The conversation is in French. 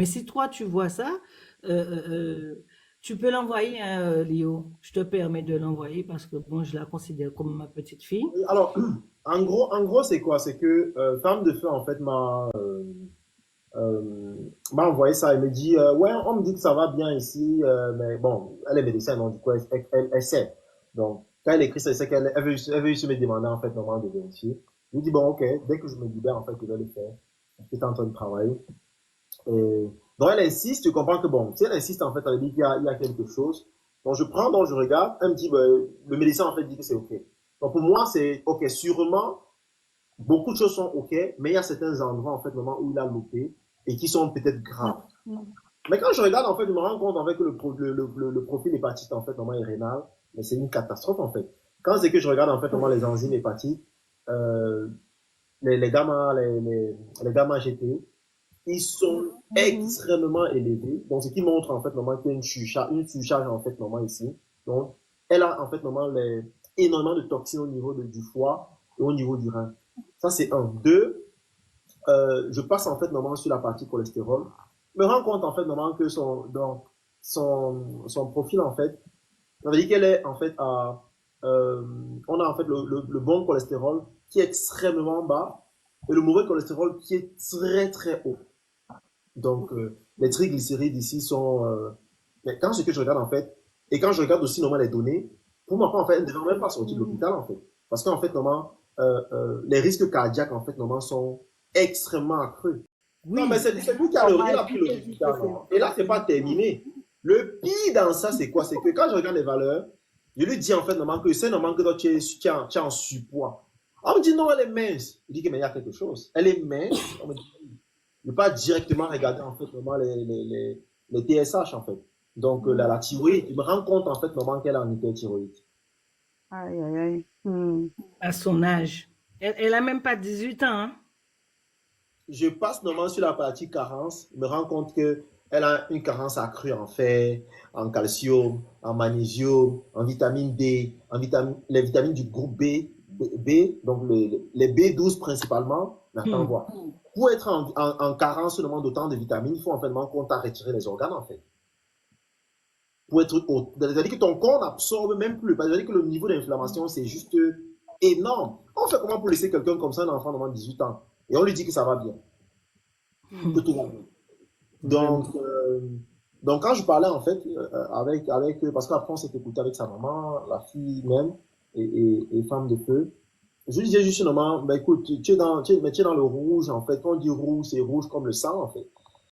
Mais si toi, tu vois ça, tu peux l'envoyer, hein, Léo. Je te permets de l'envoyer parce que bon, je la considère comme ma petite fille. Alors, en gros, c'est quoi? C'est que Femme de Feu, en fait, euh, m'a envoyé ça. Elle me dit, ouais, on me dit que ça va bien ici, mais bon, elle est médecin, donc du coup, elle sait. Donc, quand elle écrit ça, elle sait elle veut juste me demander, en fait, normalement, de vérifier. Je lui dis, bon, ok, dès que je me libère, en fait, je vais le faire. Je suis en train de travailler. Et donc, elle insiste, tu comprends que, bon, si elle insiste, en fait, elle dit qu'il y a quelque chose. Donc, je prends, donc je regarde, elle me dit, ben, le médecin, en fait, dit que c'est ok. Donc, pour moi, c'est ok, sûrement, beaucoup de choses sont ok, mais il y a certains endroits, en fait, moment où il a loupé et qui sont peut-être graves. Mais quand je regarde, en fait, je me rends compte, en fait, que le profil hépatite, en fait, normalement, est rénal, mais c'est une catastrophe, en fait. Quand c'est que je regarde, en fait, normalement, les enzymes hépatiques, euh, les gamma, les gamma GT, ils sont extrêmement élevés. Donc, ce qui montre, en fait, normalement, qu'il y a une surcharge, en fait, normalement, ici. Donc, elle a, en fait, normalement, énormément de toxines au niveau du foie et au niveau du rein. Ça, c'est un. Deux, je passe en fait normalement sur la partie cholestérol, me rends compte en fait normalement que son profil en fait, ça veut dire qu'elle est en fait à, euh, on a en fait le bon cholestérol qui est extrêmement bas et le mauvais cholestérol qui est très très haut. Donc les triglycérides ici sont, mais quand ce que je regarde en fait, et quand je regarde aussi normalement les données, pour moi en fait, elle ne devrait même pas sortir de l'hôpital en fait, parce qu'en fait normalement les risques cardiaques en fait normalement sont extrêmement accrus. Non, mais Oui, c'est lui qui a, il a pris le résultat. Non. Et là, c'est pas terminé. Le pire dans ça, c'est quoi? C'est que quand je regarde les valeurs, je lui dis en fait, normalement, que c'est normal que toi, tu es en surpoids. On me dit non, elle est mince. Il dit que mais il y a quelque chose. Elle est mince. On me dit, je ne peux pas directement regarder en fait normalement les TSH en fait. Donc la thyroïde, je me rends compte en fait normalement qu'elle a un hyperthyroïde. Aïe, aïe, aïe. Hmm. à son âge. Elle a même pas 18 ans, hein. Je passe normalement sur la partie carence, je me rends compte que elle a une carence accrue en fer, en calcium, en magnésium, en vitamine D, les vitamines du groupe donc les B12 principalement. Mais attends, Hmm. voir. Pour être en carence seulement d'autant de vitamines, il faut en fait qu'on t'a retiré les organes en fait. Pour être haut. C'est-à-dire que ton corps n'absorbe même plus. C'est-à-dire que le niveau d'inflammation, c'est juste énorme. On fait comment pour laisser quelqu'un comme ça, un enfant de 18 ans, et on lui dit que ça va bien, que Hmm. tout va bien. Vraiment. Donc, donc quand je parlais en fait avec parce qu'après on s'est écouté avec sa maman, la fille même et Femme de Feu, je lui disais juste normalement, bah, écoute, tu es dans le rouge en fait. Quand on dit rouge, c'est rouge comme le sang en fait.